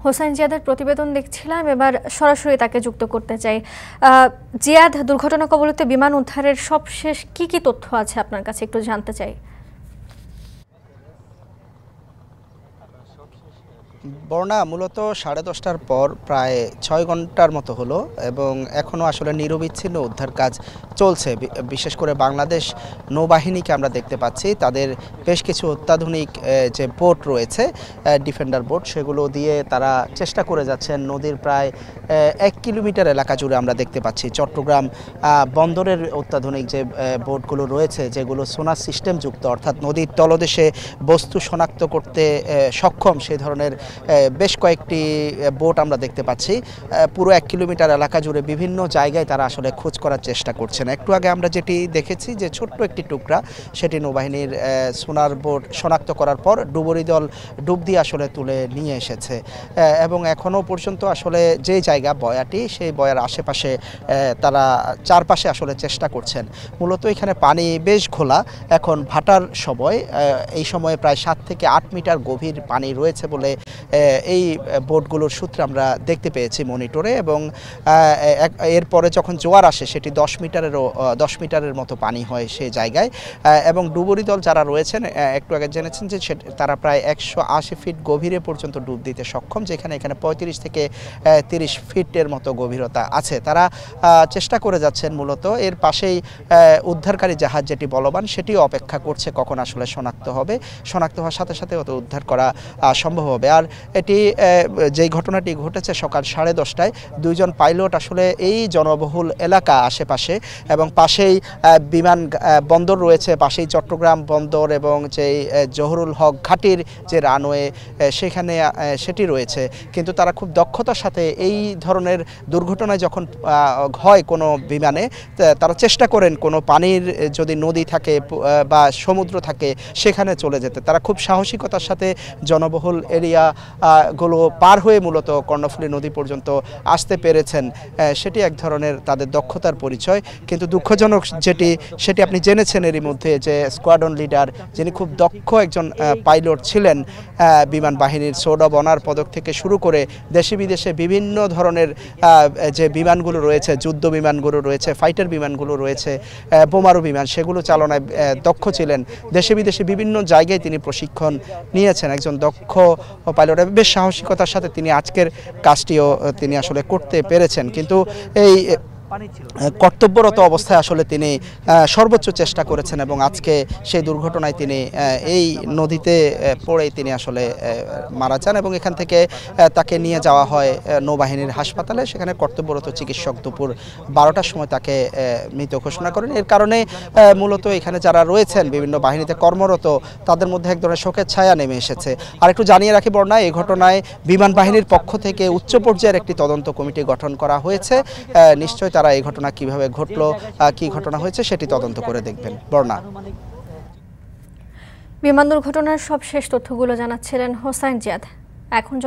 হোসাইন জিয়াদের প্রতিবেদন দেখছিলাম, এবার সরাসরি তাকে যুক্ত করতে চাই। জিয়াদ দুর্ঘটনা কবলিত বিমান উদ্ধারের সবশেষ কি তথ্য আছে আপনার কাছে একটু জানতে চাই। বর্ণা মূলত 10:30টার পর প্রায় 6 ঘন্টার মতো হলো এবং এখনও আসলে নিরবিচ্ছিন্ন উদ্ধার কাজ চলছে। বিশেষ করে বাংলাদেশ নৌবাহিনীকে আমরা দেখতে পাচ্ছি, তাদের বেশ কিছু অত্যাধুনিক যে বোট রয়েছে, ডিফেন্ডার বোট, সেগুলো দিয়ে তারা চেষ্টা করে যাচ্ছেন। নদীর প্রায় 1 কিলোমিটার এলাকা জুড়ে আমরা দেখতে পাচ্ছি চট্টগ্রাম বন্দরের অত্যাধুনিক যে বোটগুলো রয়েছে, যেগুলো সোনার সিস্টেম যুক্ত, অর্থাৎ নদীর তলদেশে বস্তু শনাক্ত করতে সক্ষম সেই ধরনের বেশ কয়েকটি বোট আমরা দেখতে পাচ্ছি। পুরো 1 কিলোমিটার এলাকা জুড়ে বিভিন্ন জায়গায় তারা আসলে খোঁজ করার চেষ্টা করছেন। একটু আগে আমরা যেটি দেখেছি যে ছোট্ট একটি টুকরা, সেটি নৌবাহিনীর সোনার বোট শনাক্ত করার পর ডুবুরি দল ডুব দিয়ে আসলে তুলে নিয়ে এসেছে এবং এখনও পর্যন্ত আসলে যে জায়গা বয়াটি, সেই বয়ার আশেপাশে তারা চারপাশে আসলে চেষ্টা করছেন। মূলত এখানে পানি বেশ ঘোলা, এখন ভাটার সময়, এই সময়ে প্রায় 7 থেকে 8 মিটার গভীর পানি রয়েছে বলে এই বোটগুলোর সূত্রে আমরা দেখতে পেয়েছি মনিটরে, এবং এরপরে যখন জোয়ার আসে সেটি 10 মিটারের মতো পানি হয় সেই জায়গায়। এবং ডুবুরি দল যারা রয়েছেন, একটু আগে জেনেছেন যে তারা প্রায় 180 ফিট গভীরে পর্যন্ত ডুব দিতে সক্ষম, যেখানে এখানে 35 থেকে 30 ফিটের মতো গভীরতা আছে। তারা চেষ্টা করে যাচ্ছেন। মূলত এর পাশেই উদ্ধারকারী জাহাজ যেটি বলবান, সেটিও অপেক্ষা করছে কখন আসলে শনাক্ত হবে। শনাক্ত হওয়ার সাথে সাথে অত উদ্ধার করা সম্ভব হবে। আর এটি যেই ঘটনাটি ঘটেছে সকাল 10:30টায়, দুইজন পাইলট আসলে এই জনবহুল এলাকা আশেপাশে এবং পাশেই বিমান বন্দর রয়েছে, পাশেই চট্টগ্রাম বন্দর এবং যেই জহুরুল হক ঘাটির যে রানওয়ে সেখানে সেটি রয়েছে, কিন্তু তারা খুব দক্ষতার সাথে এই ধরনের দুর্ঘটনায় যখন হয় কোনো বিমানে, তারা চেষ্টা করেন কোনো পানির যদি নদী থাকে বা সমুদ্র থাকে সেখানে চলে যেতে। তারা খুব সাহসিকতার সাথে জনবহুল এরিয়া গুলো পার হয়ে মূলত কর্ণফুলী নদী পর্যন্ত আসতে পেরেছেন। সেটি এক ধরনের তাদের দক্ষতার পরিচয়। কিন্তু দুঃখজনক সেটি আপনি জেনেছেন এরই মধ্যে, যে স্কোয়াড্রন লিডার, যিনি খুব দক্ষ একজন পাইলট ছিলেন বিমান বাহিনীর, সোর্ড অব অনার পদক থেকে শুরু করে দেশে বিদেশে বিভিন্ন ধরনের যে বিমানগুলো রয়েছে, যুদ্ধ বিমানগুলো রয়েছে, ফাইটার বিমানগুলো রয়েছে, বোমারু বিমান, সেগুলো চালনায় দক্ষ ছিলেন। দেশে বিদেশে বিভিন্ন জায়গায় তিনি প্রশিক্ষণ নিয়েছেন। একজন দক্ষ পাইলট, বেশ সাহসিকতার সাথে তিনি আজকের কাজটিও তিনি আসলে করতে পেরেছেন। কিন্তু এই কর্তব্যরত অবস্থায় আসলে তিনি সর্বোচ্চ চেষ্টা করেছেন এবং আজকে সেই দুর্ঘটনায় তিনি এই নদীতে পড়েই তিনি আসলে মারা যান এবং এখান থেকে তাকে নিয়ে যাওয়া হয় নৌবাহিনীর হাসপাতালে। সেখানে কর্তব্যরত চিকিৎসক দুপুর 12টার সময় তাকে মৃত ঘোষণা করেন। এর কারণে মূলত এখানে যারা রয়েছেন বিভিন্ন বাহিনীতে কর্মরত, তাদের মধ্যে এক ধরনের শোকের ছায়া নেমে এসেছে। আর একটু জানিয়ে রাখি বর্ণা, এই ঘটনায় বিমান বাহিনীর পক্ষ থেকে উচ্চ পর্যায়ের একটি তদন্ত কমিটি গঠন করা হয়েছে। নিশ্চয়ই তারা এই ঘটনা কিভাবে ঘটলো, কি ঘটনা হয়েছে সেটি তদন্ত করে দেখবেন। বর্ণা। বিমান দুর্ঘটনার সব শেষ তথ্যগুলো জানাচ্ছিলেন হোসাইন জিয়াদ। এখন